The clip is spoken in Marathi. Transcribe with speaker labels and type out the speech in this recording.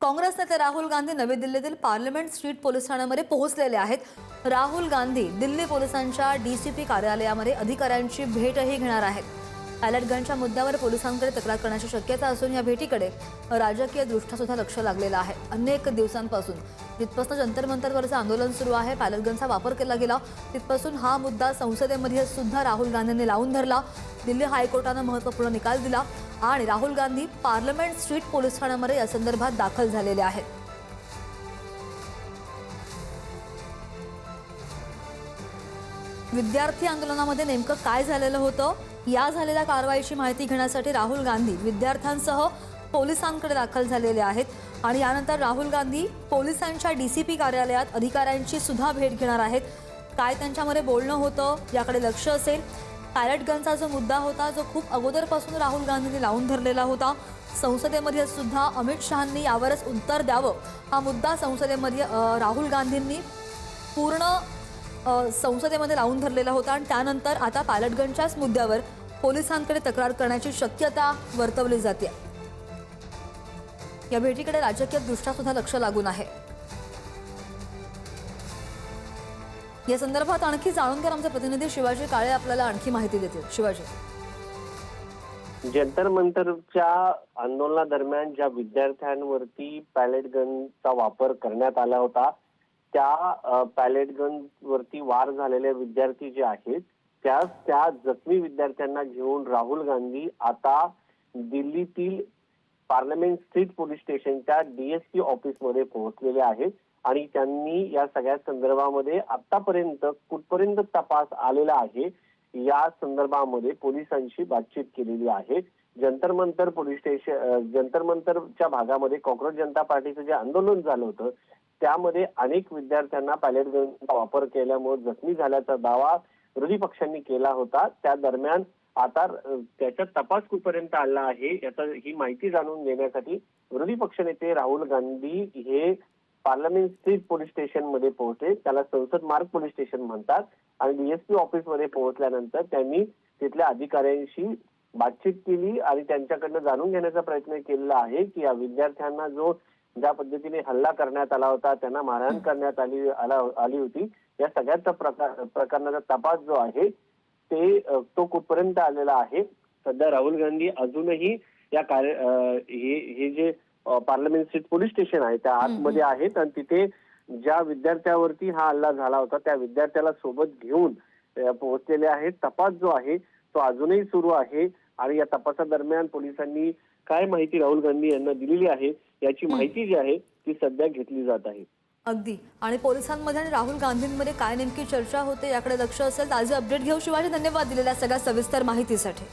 Speaker 1: काँग्रेस नेते राहुल गांधी नवी दिल्लीतील पार्लमेंट स्ट्रीट पोलीस ठाण्यामध्ये पोहोचलेले आहेत। राहुल गांधी दिल्ली पोलिसांच्या डीसीपी कार्यालयामध्ये अधिकाऱ्यांची भेटही घेणार आहेत। पायलट गनच्या मुद्द्यावर पोलिसांकडे तक्रार करण्याची शक्यता असून या भेटीकडे राजकीय दृष्ट्या सुद्धा लक्ष लागलेलं आहे। अनेक दिवसांपासून जिथपासून जंतर मंतरवरचं आंदोलन सुरू आहे, पायलट गनचा वापर केला गेला, तिथपासून हा मुद्दा संसदेमध्ये सुद्धा राहुल गांधींनी लावून धरला। दिल्ली हायकोर्टाने महत्त्वपूर्ण निकाल दिला आणि Rahul Gandhi parliament street police ठाण्यामध्ये या संदर्भात दाखल झालेले आहेत। विद्यार्थी आंदोलनामध्ये नेमकं काय झालेलं होतं, या झालेल्या कारवाईची माहिती घेण्यासाठी राहुल गांधी विद्यार्थ्यांसह पोलिसांकडे दाखल झालेले आहेत आणि यानंतर राहुल गांधी पोलिसांच्या डीसीपी कार्यालयात अधिकाऱ्यांची सुद्धा भेट घेणार आहेत। काय त्यांच्यामध्ये बोलणं होतं याकडे लक्ष असेल। पायलट गनचा जो मुद्दा होता, जो खूप अगोदरपासून राहुल गांधींनी लावून धरलेला होता, संसदेमध्ये सुद्धा अमित शहांनी यावरच उत्तर द्यावं, हा मुद्दा संसदेमध्ये राहुल गांधींनी पूर्ण संसदेमध्ये लावून धरलेला होता आणि त्यानंतर आता पायलट गनच्याच मुद्द्यावर पोलिसांकडे तक्रार करण्याची शक्यता वर्तवली जाते। या भेटीकडे राजकीय दृष्ट्या सुद्धा लक्ष लागून आहे। या संदर्भात आणखी जाणून घेणार आमचे प्रतिनिधी शिवाजी काळे आपल्याला आणखी माहिती देतील। शिवाजी,
Speaker 2: जंतर मंतरच्या आंदोलनादरम्यान ज्या विद्यार्थ्यांवरती पॅलेट गनचा वापर करण्यात आला होता, त्या पॅलेट गन वरती वार झालेले विद्यार्थी जे आहेत त्या जखमी विद्यार्थ्यांना घेऊन राहुल गांधी आता दिल्लीतील पार्लमेंट स्ट्रीट पोलीस स्टेशनच्या डीएसपी ऑफिसमध्ये पोहोचलेले आहेत आणि त्यांनी या सगळ्या संदर्भामध्ये आतापर्यंत कुठपर्यंत तपास आलेला आहे या संदर्भामध्ये पोलिसांशी बातचीत केलेली आहे। जंतर मंतर पोलीस स्टेशन, जंतर मंतरच्या भागामध्ये काँग्रेस जनता पार्टीचं जे आंदोलन झालं होतं त्यामध्ये अनेक विद्यार्थ्यांना पायलट गनचा वापर केल्यामुळे जखमी झाल्याचा दावा विरोधी पक्षांनी केला होता। त्या दरम्यान आता त्याचा तपास कुठपर्यंत आला आहे ही माहिती जाणून घेण्यासाठी विरोधी पक्षनेते राहुल गांधी हे पार्लमेंट स्ट्रीट पोलीस स्टेशन मध्ये पोहोचले, त्याला संसद मार्ग पोलीस स्टेशन म्हणतात, आणि डीएसपी ऑफिस मध्ये पोहोचल्यानंतर त्यांनी तिथल्या अधिकाऱ्यांशी बातचीत केली आणि त्यांच्याकडनं जाणून घेण्याचा प्रयत्न केलेला आहे की या विद्यार्थ्यांना जो ज्या पद्धतीने हल्ला करण्यात आला होता, त्यांना मारहाण करण्यात आली होती, या सगळ्याचा प्रकरणाचा तपास जो आहे तो कुठपर्यंत आलेला आहे। सध्या राहुल गांधी अजूनही या हे जे पार्लमेंट स्ट्रीट पोलीस स्टेशन आहे त्या आतमध्ये आहेत आणि तिथे ज्या विद्यार्थ्यावरती हा हल्ला झाला होता त्या विद्यार्थ्याला सोबत घेऊन पोहोचलेले आहेत। तपास जो आहे तो अजूनही सुरू आहे आणि या तपासादरम्यान पोलिसांनी काय माहिती राहुल गांधी यांना दिलेली आहे याची माहिती जी आहे ती सध्या घेतली जात आहे।
Speaker 1: अगदी, आणि पोलिसांमध्ये आणि राहुल गांधींमध्ये काय नेमकी चर्चा होते याकडे लक्ष असेल। ताजे अपडेट घेऊ शिवाजी, धन्यवाद दिलेल्या सगळ्या सविस्तर माहितीसाठी।